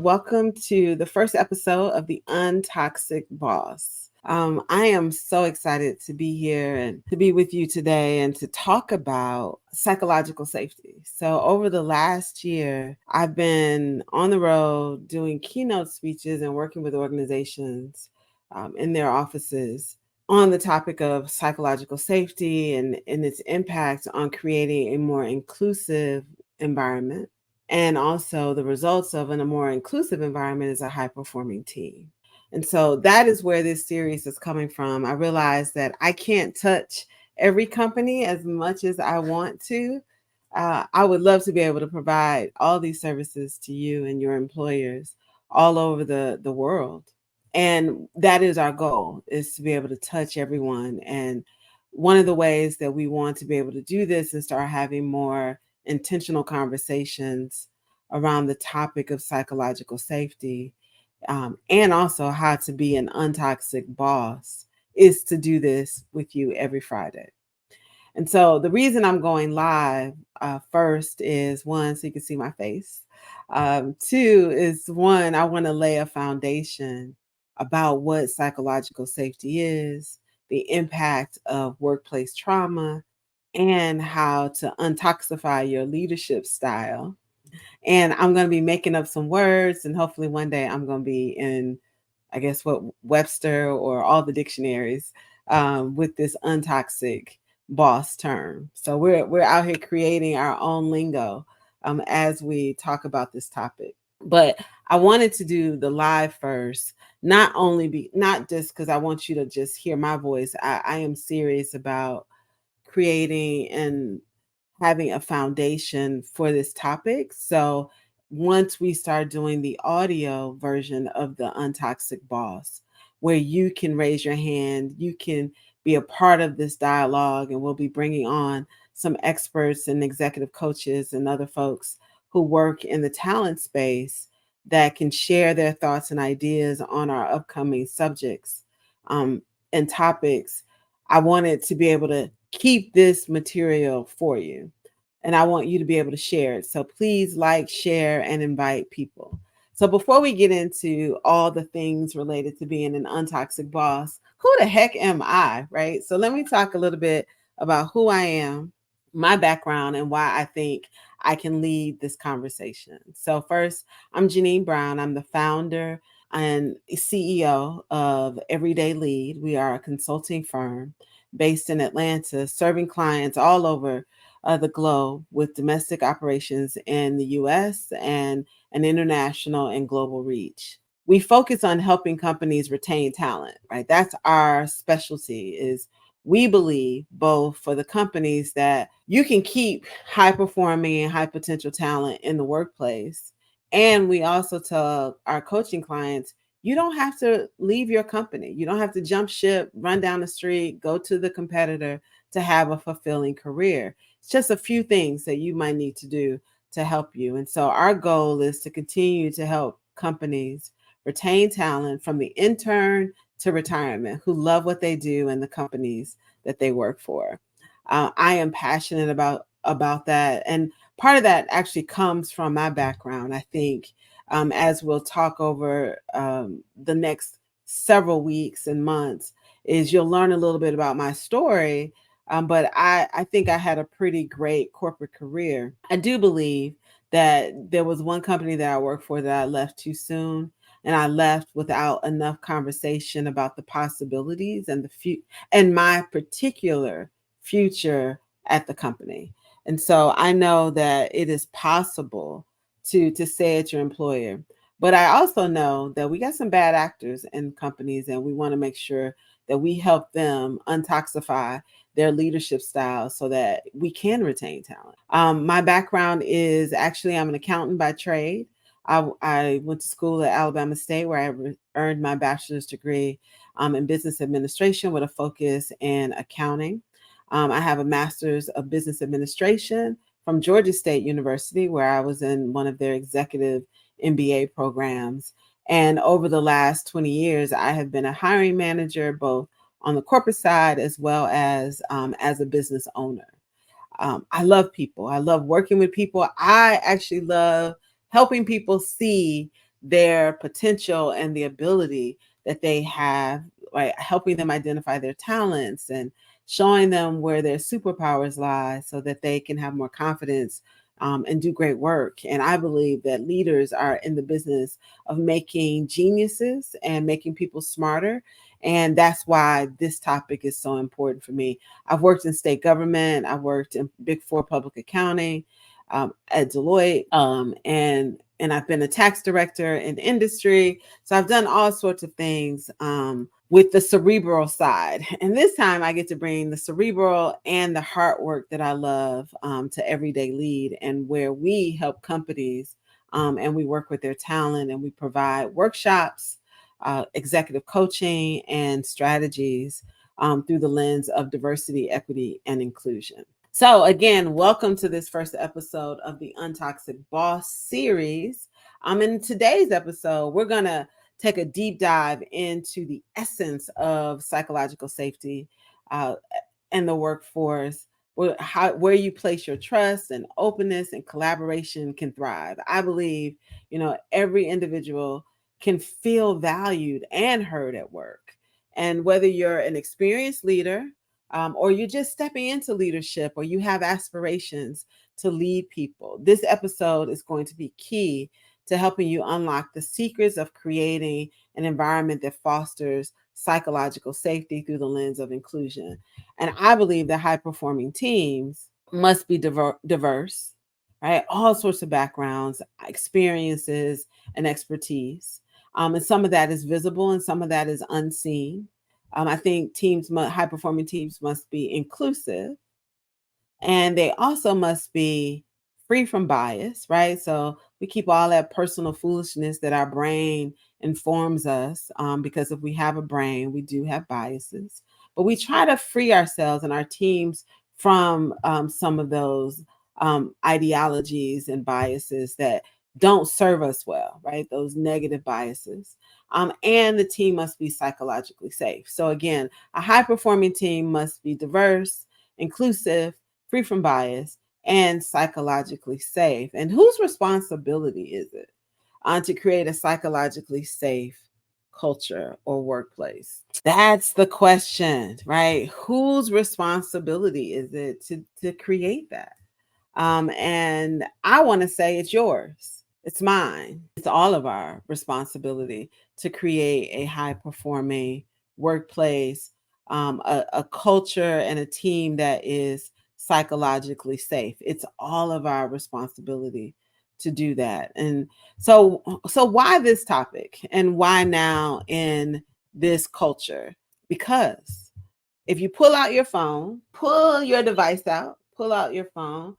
welcome to the first episode of the UnToxic Boss. I am so excited to be here and to be with you today and to talk about psychological safety. So, over the last year, I've been on the road doing keynote speeches and working with organizations in their offices on the topic of psychological safety and its impact on creating a more inclusive environment. And also, the results of a more inclusive environment is a high performing team. And so that is where this series is coming from. I realize that I can't touch every company as much as I want to. I would love to be able to provide all these services to you and your employers all over the world. And that is our goal, is to be able to touch everyone. And one of the ways that we want to be able to do this is start having more intentional conversations around the topic of psychological safety, and also how to be an untoxic boss, is to do this with you every Friday. And so the reason I'm going live first is one, so you can see my face. Two is one, I want to lay a foundation about what psychological safety is, the impact of workplace trauma, and how to untoxify your leadership style. And I'm going to be making up some words, and hopefully one day I'm going to be in, I guess, what, Webster or all the dictionaries with this untoxic boss term. So we're out here creating our own lingo as we talk about this topic. But I wanted to do the live first, not just because I want you to just hear my voice. I am serious about creating and having a foundation for this topic. So once we start doing the audio version of the Untoxic Boss, where you can raise your hand, you can be a part of this dialogue, and we'll be bringing on some experts and executive coaches and other folks who work in the talent space that can share their thoughts and ideas on our upcoming subjects and topics. I wanted to be able to keep this material for you, and I want you to be able to share it. So please like, share, and invite people. So before we get into all the things related to being an untoxic boss, who the heck am I, right? So let me talk a little bit about who I am, my background, and why I think I can lead this conversation. So first, I'm Jeannine Brown. I'm the founder and CEO of Everyday Lead. We are a consulting firm based in Atlanta, serving clients all over the globe with domestic operations in the US and an international and global reach. We focus on helping companies retain talent, right? That's our specialty. Is we believe both for the companies that you can keep high performing and high potential talent in the workplace. And we also tell our coaching clients, you don't have to leave your company. You don't have to jump ship, run down the street, go to the competitor to have a fulfilling career. It's just a few things that you might need to do to help you. And so our goal is to continue to help companies retain talent from the intern to retirement who love what they do and the companies that they work for. I am passionate about that. And part of that actually comes from my background, I think, as we'll talk over the next several weeks and months, is you'll learn a little bit about my story. But I think I had a pretty great corporate career. I do believe that there was one company that I worked for that I left too soon. And I left without enough conversation about the possibilities and and my particular future at the company. And so I know that it is possible to say at your employer. But I also know that we got some bad actors in companies, and we want to make sure that we help them untoxify their leadership style so that we can retain talent. My background is actually, I'm an accountant by trade. I went to school at Alabama State, where I earned my bachelor's degree in business administration with a focus in accounting. I have a master's of business administration from Georgia State University, where I was in one of their executive MBA programs. And over the last 20 years, I have been a hiring manager, both on the corporate side as well as a business owner. I love people. I love working with people. I actually love helping people see their potential and the ability that they have, right? Helping them identify their talents and showing them where their superpowers lie so that they can have more confidence and do great work. And I believe that leaders are in the business of making geniuses and making people smarter. And that's why this topic is so important for me. I've worked in state government, I've worked in Big Four public accounting at Deloitte, and I've been a tax director in the industry. So I've done all sorts of things with the cerebral side. And this time I get to bring the cerebral and the heart work that I love to Everyday Lead, and where we help companies and we work with their talent, and we provide workshops, executive coaching, and strategies through the lens of diversity, equity, and inclusion. So again, welcome to this first episode of the UnToxic Boss series. In today's episode, we're going to take a deep dive into the essence of psychological safety in the workforce, where you place your trust and openness and collaboration can thrive. I believe, every individual can feel valued and heard at work. And whether you're an experienced leader, or you're just stepping into leadership, or you have aspirations to lead people, this episode is going to be key to helping you unlock the secrets of creating an environment that fosters psychological safety through the lens of inclusion. And I believe that high-performing teams must be diverse, right? All sorts of backgrounds, experiences, and expertise. And some of that is visible and some of that is unseen. I think high-performing teams must be inclusive, and they also must be free from bias, right? So we keep all that personal foolishness that our brain informs us, because if we have a brain, we do have biases. But we try to free ourselves and our teams from some of those ideologies and biases that don't serve us well, right? Those negative biases. And the team must be psychologically safe. So again, a high-performing team must be diverse, inclusive, free from bias, and psychologically safe. And whose responsibility is it to create a psychologically safe culture or workplace? That's the question, right? Whose responsibility is it to create that? And I want to say it's yours. It's mine. It's all of our responsibility to create a high performing workplace, a culture and a team that is psychologically safe. It's all of our responsibility to do that. And so why this topic, and why now in this culture? Because if you pull out your phone, pull your device out, pull out your phone,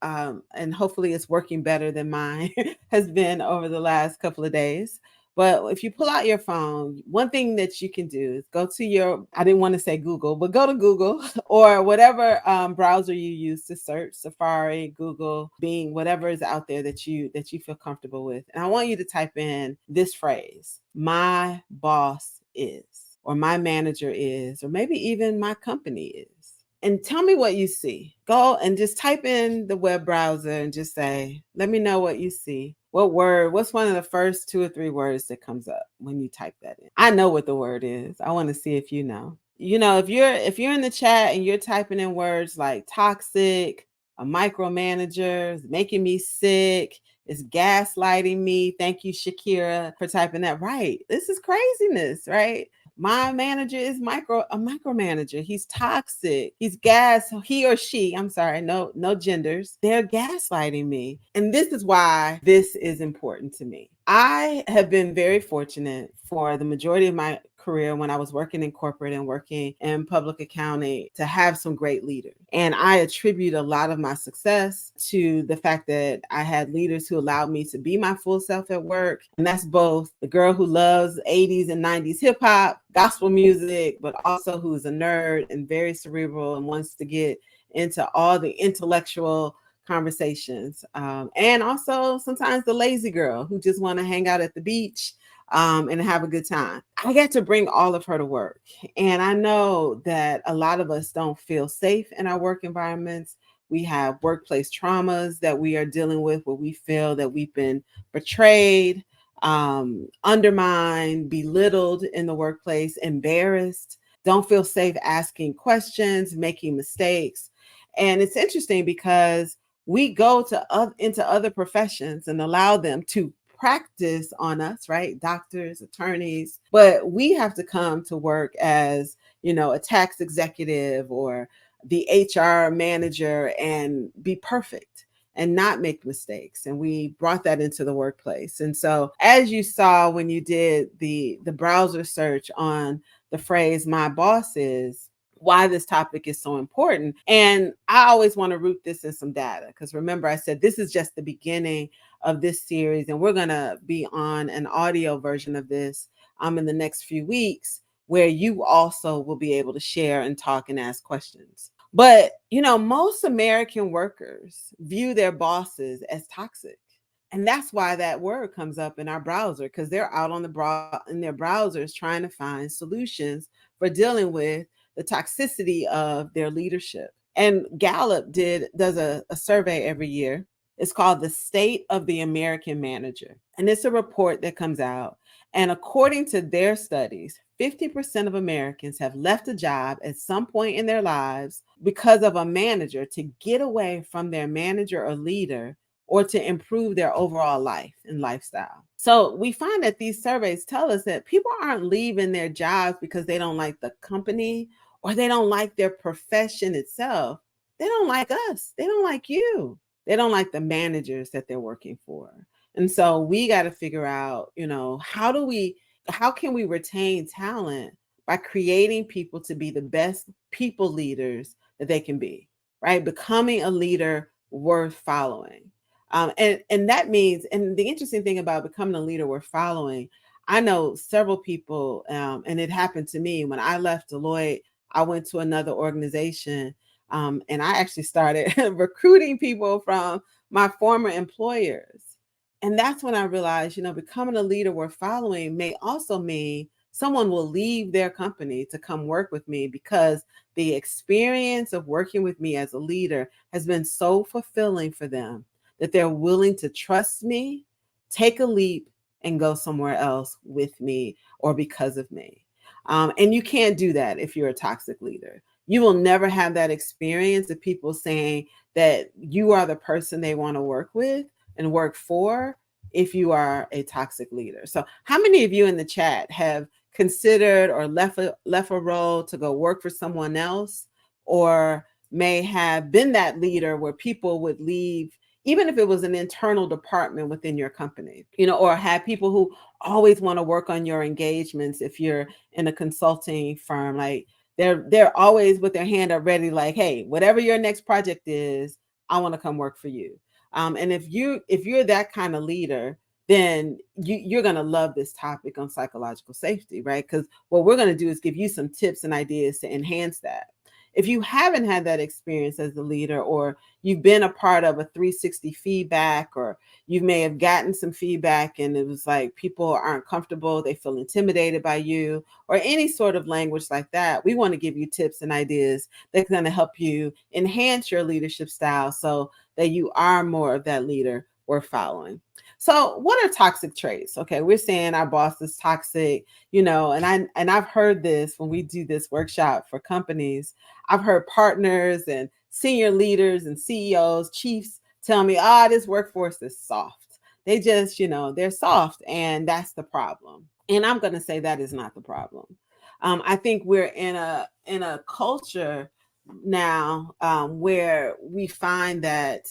and hopefully it's working better than mine has been over the last couple of days. But if you pull out your phone, one thing that you can do is go to I didn't want to say Google, but go to Google or whatever browser you use to search, Safari, Google, Bing, whatever is out there that you feel comfortable with. And I want you to type in this phrase: my boss is, or my manager is, or maybe even my company is. And tell me what you see. Go and just type in the web browser and just say, let me know what you see. What's one of the first 2 or 3 words that comes up when you type that in? I know what the word is. I want to see if you know. If you're in the chat and you're typing in words like toxic, a micromanager, is making me sick, is gaslighting me. Thank you, Shakira, for typing that. Right. This is craziness, right? My manager is a micromanager. He's toxic. He or she, I'm sorry, no genders. They're gaslighting me. And this is why this is important to me. I have been very fortunate for the majority of my career, when I was working in corporate and working in public accounting, to have some great leaders. And I attribute a lot of my success to the fact that I had leaders who allowed me to be my full self at work. And that's both the girl who loves 80s and 90s hip hop, gospel music, but also who's a nerd and very cerebral and wants to get into all the intellectual conversations. And also sometimes the lazy girl who just want to hang out at the beach and have a good time. I get to bring all of her to work. And I know that a lot of us don't feel safe in our work environments. We have workplace traumas that we are dealing with, where we feel that we've been betrayed, undermined, belittled in the workplace, embarrassed, don't feel safe asking questions, making mistakes. And it's interesting because we go into other professions and allow them to practice on us, right? Doctors, attorneys, but we have to come to work as, a tax executive or the HR manager and be perfect and not make mistakes. And we brought that into the workplace. And so as you saw when you did the browser search on the phrase my boss is, why this topic is so important. And I always want to root this in some data because remember I said this is just the beginning of this series and we're going to be on an audio version of this in the next few weeks where you also will be able to share and talk and ask questions. But, most American workers view their bosses as toxic. And that's why that word comes up in our browser because they're out on in their browsers trying to find solutions for dealing with the toxicity of their leadership. And Gallup does a survey every year. It's called the State of the American Manager. And it's a report that comes out. And according to their studies, 50% of Americans have left a job at some point in their lives because of a manager to get away from their manager or leader or to improve their overall life and lifestyle. So we find that these surveys tell us that people aren't leaving their jobs because they don't like the company or they don't like their profession itself. They don't like us. They don't like you. They don't like the managers that they're working for. And so we got to figure out, how can we retain talent by creating people to be the best people leaders that they can be, right? Becoming a leader worth following. And that means, and the interesting thing about becoming a leader worth following, I know several people, and it happened to me when I left Deloitte. I went to another organization, and I actually started recruiting people from my former employers. And that's when I realized, becoming a leader worth following may also mean someone will leave their company to come work with me because the experience of working with me as a leader has been so fulfilling for them that they're willing to trust me, take a leap, and go somewhere else with me or because of me. And you can't do that if you're a toxic leader. You will never have that experience of people saying that you are the person they want to work with and work for if you are a toxic leader. So how many of you in the chat have considered or left a role to go work for someone else, or may have been that leader where people would leave even if it was an internal department within your company, or have people who always want to work on your engagements if you're in a consulting firm, like they're always with their hand up ready, like, hey, whatever your next project is, I want to come work for you. And if you're that kind of leader, then you're going to love this topic on psychological safety, right? Because what we're going to do is give you some tips and ideas to enhance that. If you haven't had that experience as a leader, or you've been a part of a 360 feedback, or you may have gotten some feedback and it was like people aren't comfortable, they feel intimidated by you, or any sort of language like that, we want to give you tips and ideas that's going to help you enhance your leadership style so that you are more of that leader worth following. So what are toxic traits? Okay, we're saying our boss is toxic, and I've heard this when we do this workshop for companies. I've heard partners and senior leaders and CEOs, chiefs tell me, this workforce is soft. They just, they're soft, and that's the problem. And I'm going to say that is not the problem. I think we're in a culture now where we find that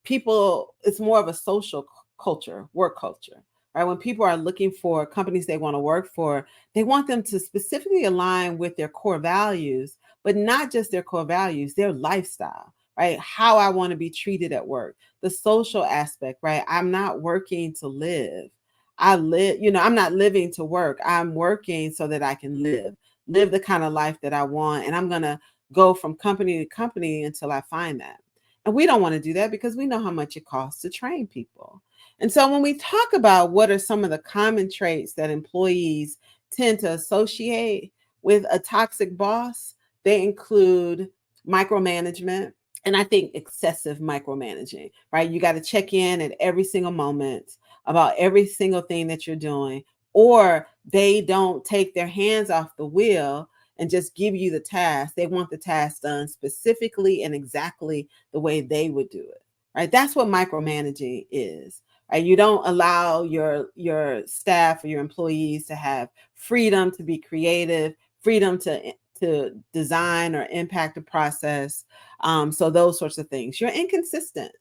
people, it's more of a social culture, work culture, right? When people are looking for companies they want to work for, they want them to specifically align with their core values, but not just their core values, their lifestyle, right? How I want to be treated at work, the social aspect, right? I'm not working to live. I'm not living to work. I'm working so that I can live the kind of life that I want. And I'm going to go from company to company until I find that. And we don't want to do that because we know how much it costs to train people. And so when we talk about what are some of the common traits that employees tend to associate with a toxic boss, they include micromanagement. And I think excessive micromanaging, right? You got to check in at every single moment. about every single thing that you're doing, or they don't take their hands off the wheel and just give you the task. They want the task done specifically and exactly the way they would do it. Right? That's what micromanaging is. Right? You don't allow your staff or your employees to have freedom to be creative, freedom to design or impact a process. So those sorts of things. You're inconsistent,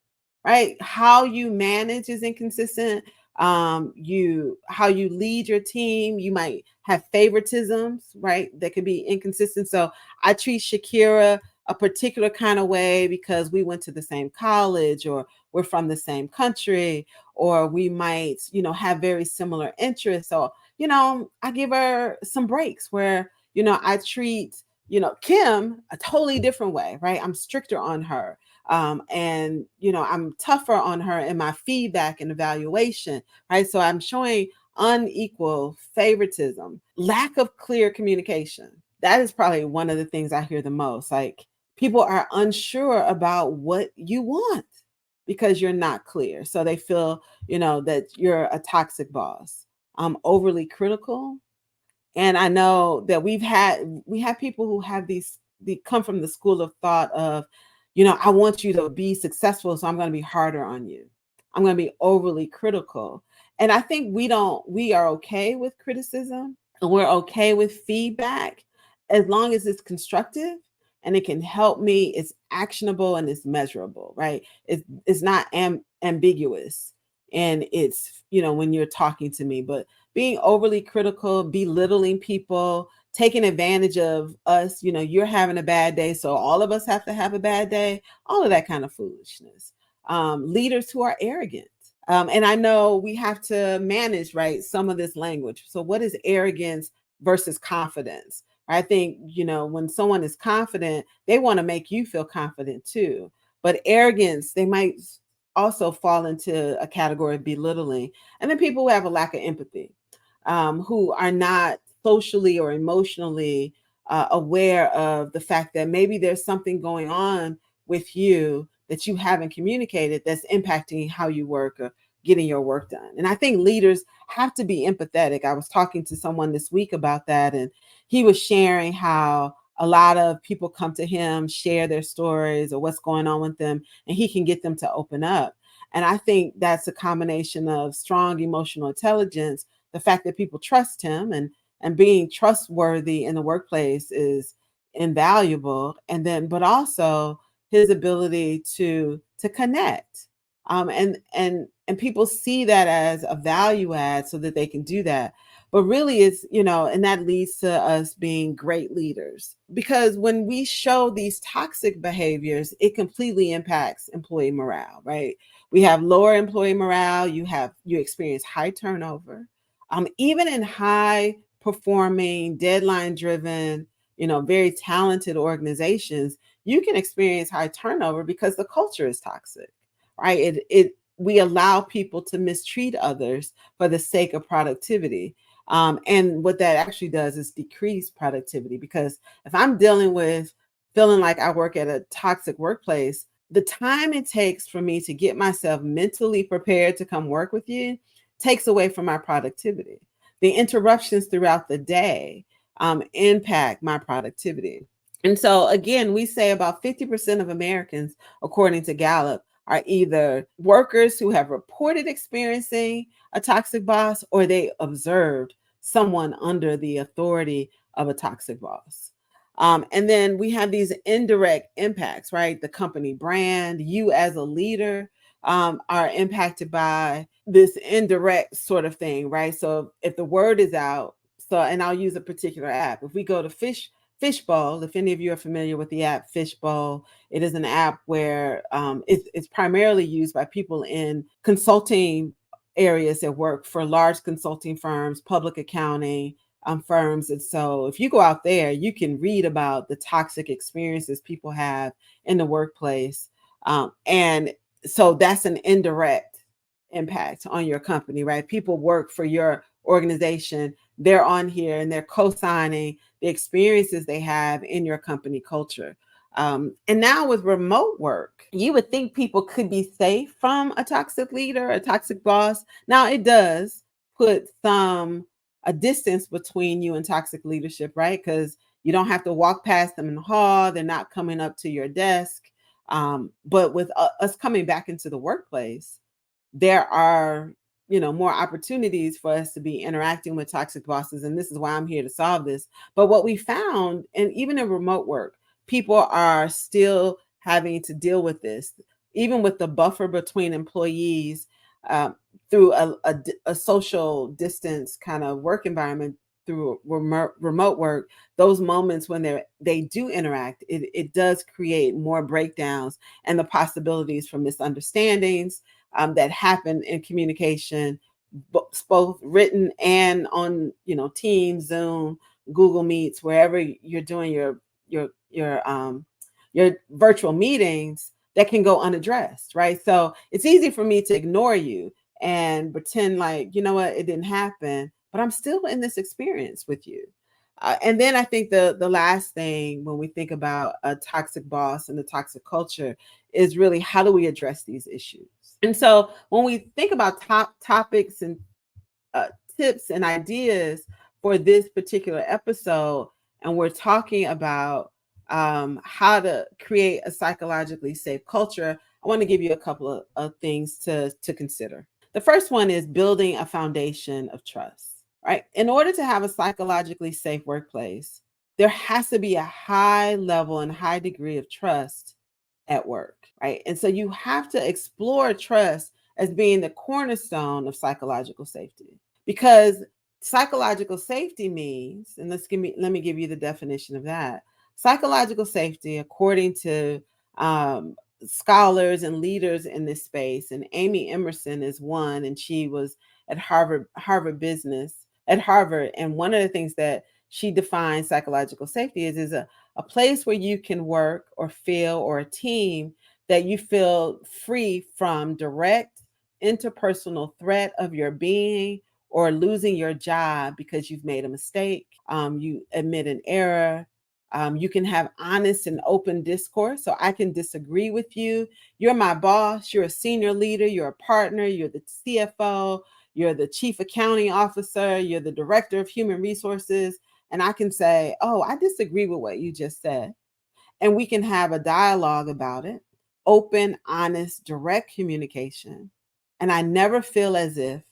right? How you manage is inconsistent. You how you lead your team, you might have favoritisms, right? That could be inconsistent. So I treat Shakira a particular kind of way because we went to the same college, or we're from the same country, or we might, have very similar interests. So, I give her some breaks where, I treat, Kim a totally different way, right? I'm stricter on her. And I'm tougher on her in my feedback and evaluation, right? So I'm showing unequal favoritism, lack of clear communication. That is probably one of the things I hear the most. Like, people are unsure about what you want because you're not clear. So they feel, that you're a toxic boss. Overly critical. And I know that we have people who have they come from the school of thought of, I want you to be successful, so I'm going to be harder on you. I'm going to be overly critical. And I think we are okay with criticism, and we're okay with feedback as long as it's constructive and it can help me, it's actionable and it's measurable, right? It's not ambiguous, and it's, when you're talking to me. But being overly critical, belittling people, taking advantage of us, you're having a bad day, so all of us have to have a bad day, all of that kind of foolishness. Leaders who are arrogant. And I know we have to manage, right, some of this language. So what is arrogance versus confidence? I think, when someone is confident, they want to make you feel confident too. But arrogance, they might also fall into a category of belittling. And then people who have a lack of empathy, who are not socially or emotionally aware of the fact that maybe there's something going on with you that you haven't communicated that's impacting how you work or getting your work done. And I think leaders have to be empathetic. I was talking to someone this week about that, and he was sharing how a lot of people come to him, share their stories or what's going on with them, and he can get them to open up. And I think that's a combination of strong emotional intelligence, the fact that people trust him, and being trustworthy in the workplace is invaluable. And then, but also his ability to connect. And people see that as a value add so that they can do that. But really it's, and that leads to us being great leaders, because when we show these toxic behaviors, it completely impacts employee morale, right? We have lower employee morale, you experience high turnover. Even in high performing, deadline driven, very talented organizations, you can experience high turnover because the culture is toxic, right? We allow people to mistreat others for the sake of productivity. And what that actually does is decrease productivity, because if I'm dealing with feeling like I work at a toxic workplace, the time it takes for me to get myself mentally prepared to come work with you takes away from my productivity. The interruptions throughout the day impact my productivity. And so, again, we say about 50% of Americans, according to Gallup, are either workers who have reported experiencing a toxic boss, or they observed someone under the authority of a toxic boss. And then we have these indirect impacts, right? The company brand, you as a leader are impacted by this indirect sort of thing, right? So if the word is out, so, and I'll use a particular app. If we go to Fishbowl, if any of you are familiar with the app Fishbowl, it is an app where it's primarily used by people in consulting areas that work for large consulting firms, public accounting firms. And so if you go out there, you can read about the toxic experiences people have in the workplace. And so that's an indirect impact on your company, right? People work for your organization, they're on here and they're co-signing the experiences they have in your company culture. And now with remote work, you would think people could be safe from a toxic leader, a toxic boss. Now it does put a distance between you and toxic leadership, right? Because you don't have to walk past them in the hall. They're not coming up to your desk. But with us coming back into the workplace, there are more opportunities for us to be interacting with toxic bosses, and this is why I'm here to solve this. But what we found, and even in remote work, people are still having to deal with this, even with the buffer between employees, through a social distance kind of work environment, through remote work. Those moments when they do interact, it does create more breakdowns and the possibilities for misunderstandings that happen in communication, both written and on Teams, Zoom, Google Meets, wherever you're doing your virtual meetings, that can go unaddressed, right? So it's easy for me to ignore you and pretend like, you know what, it didn't happen, but I'm still in this experience with you. And then I think the last thing when we think about a toxic boss and the toxic culture is really, how do we address these issues? And so when we think about topics and uh, tips and ideas for this particular episode, and we're talking about how to create a psychologically safe culture, I want to give you a couple of things to consider. The first one is building a foundation of trust, right? In order to have a psychologically safe workplace, there has to be a high level and high degree of trust at work, right? And so you have to explore trust as being the cornerstone of psychological safety, because psychological safety means, and let me give you the definition of that. Psychological safety, according to um, scholars and leaders in this space, and Amy Emerson is one, and she was at Harvard, and one of the things that she defines psychological safety is a place where you can work or feel, or a team that you feel free from direct interpersonal threat of your being, or losing your job because you've made a mistake. You admit an error. You can have honest and open discourse. So I can disagree with you. You're my boss. You're a senior leader. You're a partner. You're the CFO. You're the chief accounting officer. You're the director of human resources. And I can say, oh, I disagree with what you just said. And we can have a dialogue about it, open, honest, direct communication. And I never feel as if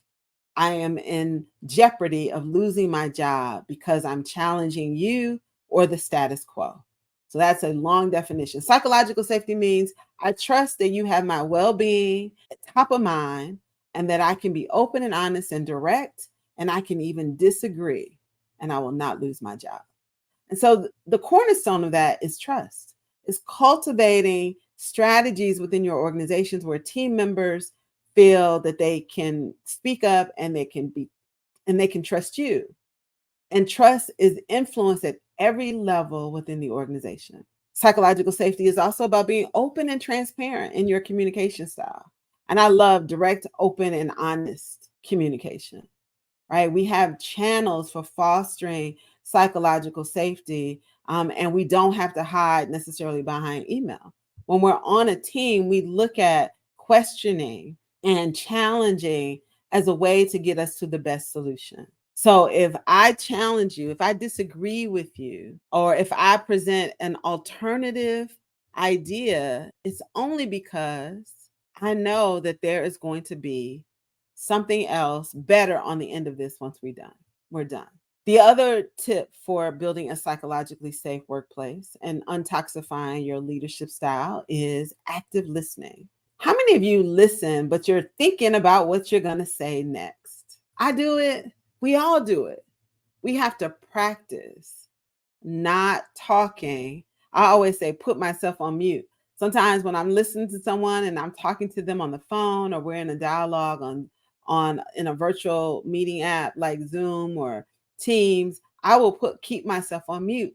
I am in jeopardy of losing my job because I'm challenging you or the status quo. So that's a long definition. Psychological safety means I trust that you have my well being top of mind, and that I can be open and honest and direct, and I can even disagree, and I will not lose my job. And so the cornerstone of that is trust, is cultivating strategies within your organizations where team members feel that they can speak up, and they can trust you. And trust is influenced at every level within the organization. Psychological safety is also about being open and transparent in your communication style. And I love direct, open, and honest communication, right? We have channels for fostering psychological safety, and we don't have to hide necessarily behind email. When we're on a team, we look at questioning and challenging as a way to get us to the best solution. So if I challenge you, if I disagree with you, or if I present an alternative idea, it's only because I know that there is going to be something else better on the end of this once we're done. The other tip for building a psychologically safe workplace and untoxifying your leadership style is active listening. How many of you listen, but you're thinking about what you're going to say next? I do it. We all do it. We have to practice not talking. I always say, put myself on mute. Sometimes when I'm listening to someone and I'm talking to them on the phone, or we're in a dialogue on in a virtual meeting app like Zoom or Teams, I will keep myself on mute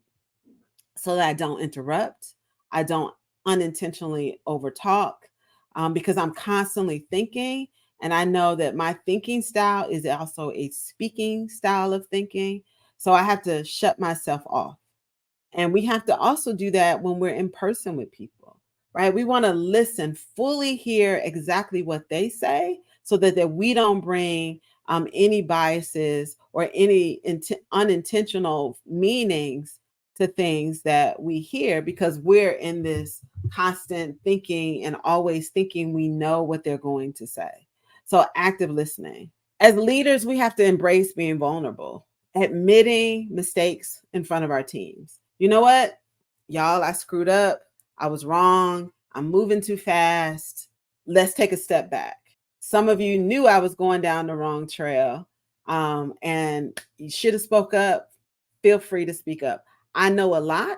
so that I don't interrupt. I don't unintentionally overtalk, because I'm constantly thinking. And I know that my thinking style is also a speaking style of thinking. So I have to shut myself off. And we have to also do that when we're in person with people, right? We want to listen, fully hear exactly what they say so that we don't bring any biases or any unintentional meanings to things that we hear, because we're in this constant thinking and always thinking we know what they're going to say. So, active listening. As leaders, we have to embrace being vulnerable, admitting mistakes in front of our teams. You know what? Y'all, I screwed up. I was wrong. I'm moving too fast. Let's take a step back. Some of you knew I was going down the wrong trail, and you should have spoke up. Feel free to speak up. I know a lot,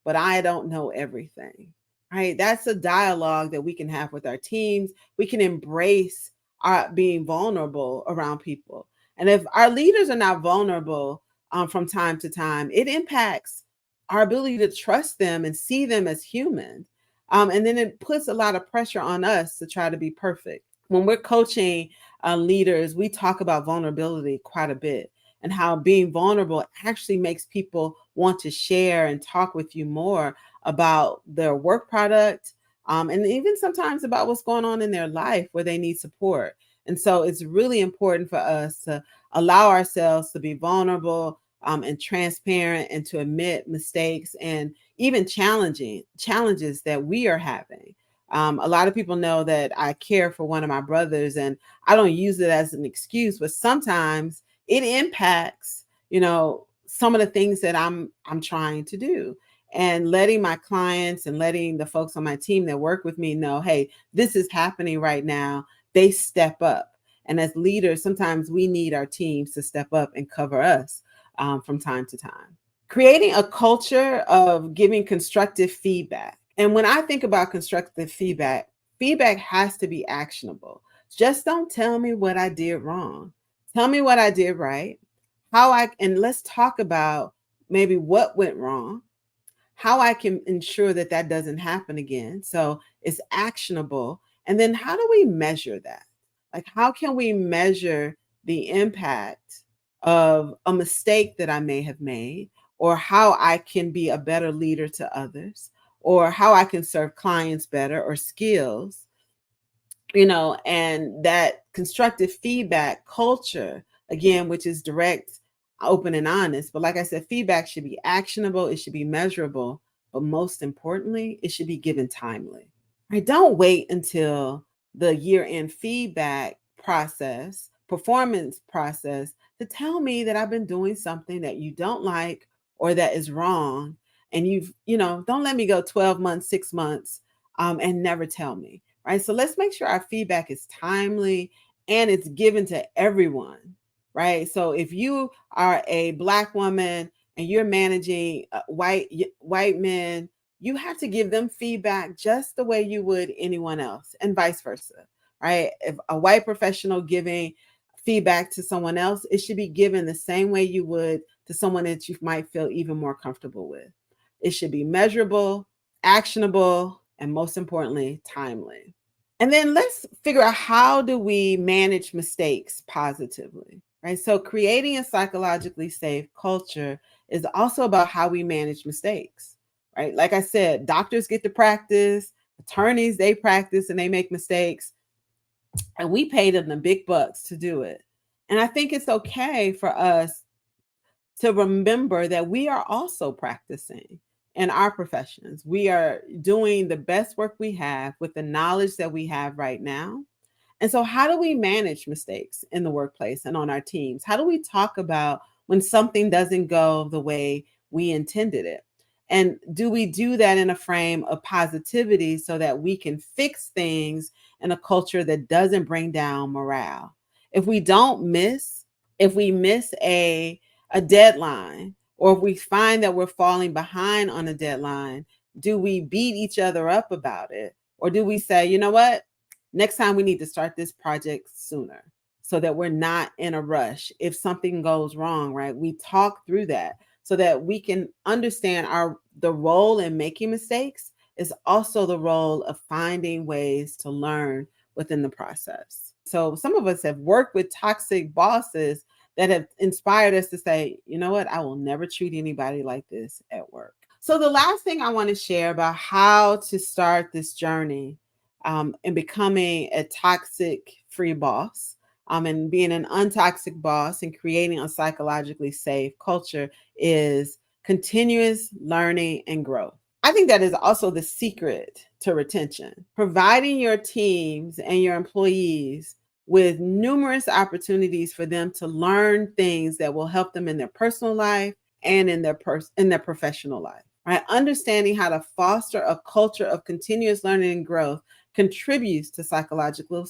but I don't know everything. Right? That's a dialogue that we can have with our teams. We can embrace our being vulnerable around people. And if our leaders are not vulnerable from time to time, it impacts our ability to trust them and see them as human. And then it puts a lot of pressure on us to try to be perfect. When we're coaching leaders, we talk about vulnerability quite a bit, and how being vulnerable actually makes people want to share and talk with you more about their work product, and even sometimes about what's going on in their life where they need support. And so it's really important for us to allow ourselves to be vulnerable and transparent, and to admit mistakes and even challenges that we are having. A lot of people know that I care for one of my brothers, and I don't use it as an excuse, but sometimes it impacts, some of the things that I'm trying to do. And letting my clients and letting the folks on my team that work with me know, hey, this is happening right now. They step up. And as leaders, sometimes we need our teams to step up and cover us from time to time. Creating a culture of giving constructive feedback. And when I think about constructive feedback, feedback has to be actionable. Just don't tell me what I did wrong. Tell me what I did right. And let's talk about maybe what went wrong, how I can ensure that that doesn't happen again. So it's actionable. And then how do we measure that? Like, how can we measure the impact of a mistake that I may have made, or how I can be a better leader to others, or how I can serve clients better, or skills, and that constructive feedback culture, again, which is direct, open, and honest. But like I said, feedback should be actionable, it should be measurable, but most importantly, it should be given timely. Right? Don't wait until the year-end feedback process, performance process, to tell me that I've been doing something that you don't like or that is wrong. And don't let me go 12 months, 6 months, and never tell me. Right. So let's make sure our feedback is timely and it's given to everyone. Right. So if you are a Black woman and you're managing white men, you have to give them feedback just the way you would anyone else, and vice versa. Right. If a white professional giving feedback to someone else, it should be given the same way you would to someone that you might feel even more comfortable with. It should be measurable, actionable, and most importantly, timely. And then let's figure out, how do we manage mistakes positively, right? So creating a psychologically safe culture is also about how we manage mistakes, right? Like I said, doctors get to practice, attorneys, they practice and they make mistakes, and we pay them the big bucks to do it. And I think it's okay for us to remember that we are also practicing in our professions. We are doing the best work we have with the knowledge that we have right now. And so, how do we manage mistakes in the workplace and on our teams? How do we talk about when something doesn't go the way we intended it? And do we do that in a frame of positivity so that we can fix things in a culture that doesn't bring down morale? If we don't miss, if we miss a deadline, or if we find that we're falling behind on a deadline, do we beat each other up about it? Or do we say, you know what? Next time we need to start this project sooner so that we're not in a rush. If something goes wrong, right? We talk through that so that we can understand the role in making mistakes is also the role of finding ways to learn within the process. So some of us have worked with toxic bosses that have inspired us to say, you know what, I will never treat anybody like this at work. So the last thing I want to share about how to start this journey in becoming a toxic-free boss, and being an untoxic boss and creating a psychologically safe culture is continuous learning and growth. I think that is also the secret to retention. Providing your teams and your employees with numerous opportunities for them to learn things that will help them in their personal life and in their professional life. Right? Understanding how to foster a culture of continuous learning and growth contributes to psychological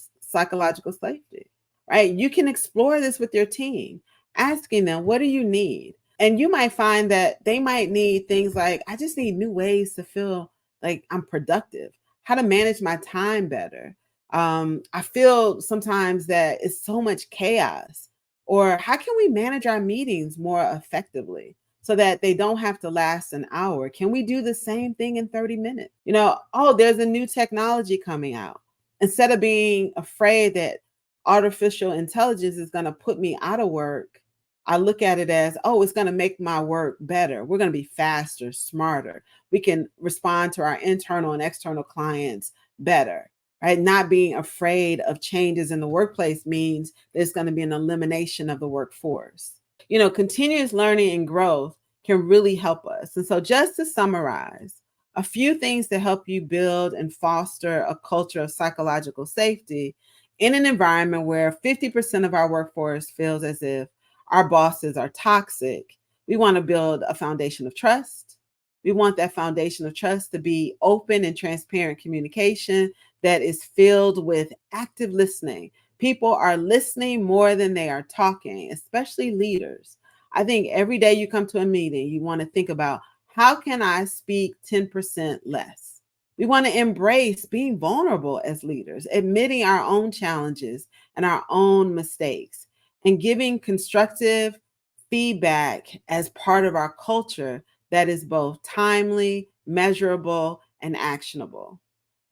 safety. Right? You can explore this with your team, asking them, what do you need? And you might find that they might need things like, I just need new ways to feel like I'm productive, how to manage my time better. I feel sometimes that it's so much chaos. Or how can we manage our meetings more effectively so that they don't have to last an hour? Can we do the same thing in 30 minutes? Oh, there's a new technology coming out. Instead of being afraid that artificial intelligence is going to put me out of work, I look at it as, oh, it's going to make my work better. We're going to be faster, smarter. We can respond to our internal and external clients better, right? Not being afraid of changes in the workplace means there's going to be an elimination of the workforce. Continuous learning and growth can really help us. And so just to summarize, a few things to help you build and foster a culture of psychological safety in an environment where 50% of our workforce feels as if our bosses are toxic. We want to build a foundation of trust. We want that foundation of trust to be open and transparent communication that is filled with active listening. People are listening more than they are talking, especially leaders. I think every day you come to a meeting, you want to think about, how can I speak 10% less? We want to embrace being vulnerable as leaders, admitting our own challenges and our own mistakes, and giving constructive feedback as part of our culture that is both timely, measurable, and actionable.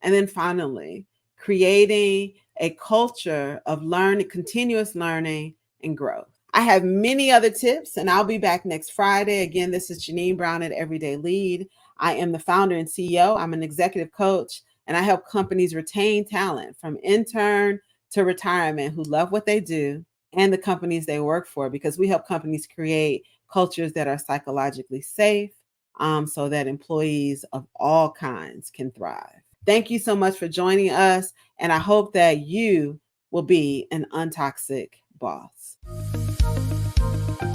And then finally, creating a culture of continuous learning and growth. I have many other tips, and I'll be back next Friday. Again, this is Jeannine Brown at Everyday Lead. I am the founder and CEO. I'm an executive coach, and I help companies retain talent from intern to retirement who love what they do and the companies they work for, because we help companies create cultures that are psychologically safe, so that employees of all kinds can thrive. Thank you so much for joining us, and I hope that you will be an untoxic boss.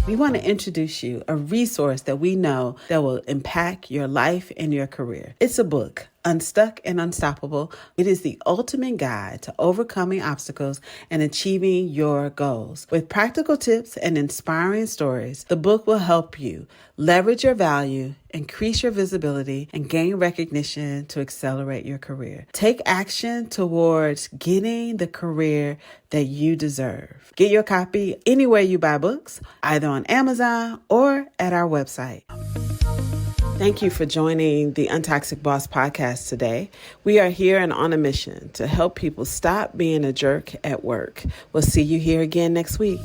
We want to introduce you a resource that we know that will impact your life and your career. It's a book, Unstuck and Unstoppable. It is the ultimate guide to overcoming obstacles and achieving your goals. With practical tips and inspiring stories, the book will help you leverage your value, increase your visibility, and gain recognition to accelerate your career. Take action towards getting the career that you deserve. Get your copy anywhere you buy books, either on Amazon or at our website. Thank you for joining the UnToxic Boss podcast today. We are here and on a mission to help people stop being a jerk at work. We'll see you here again next week.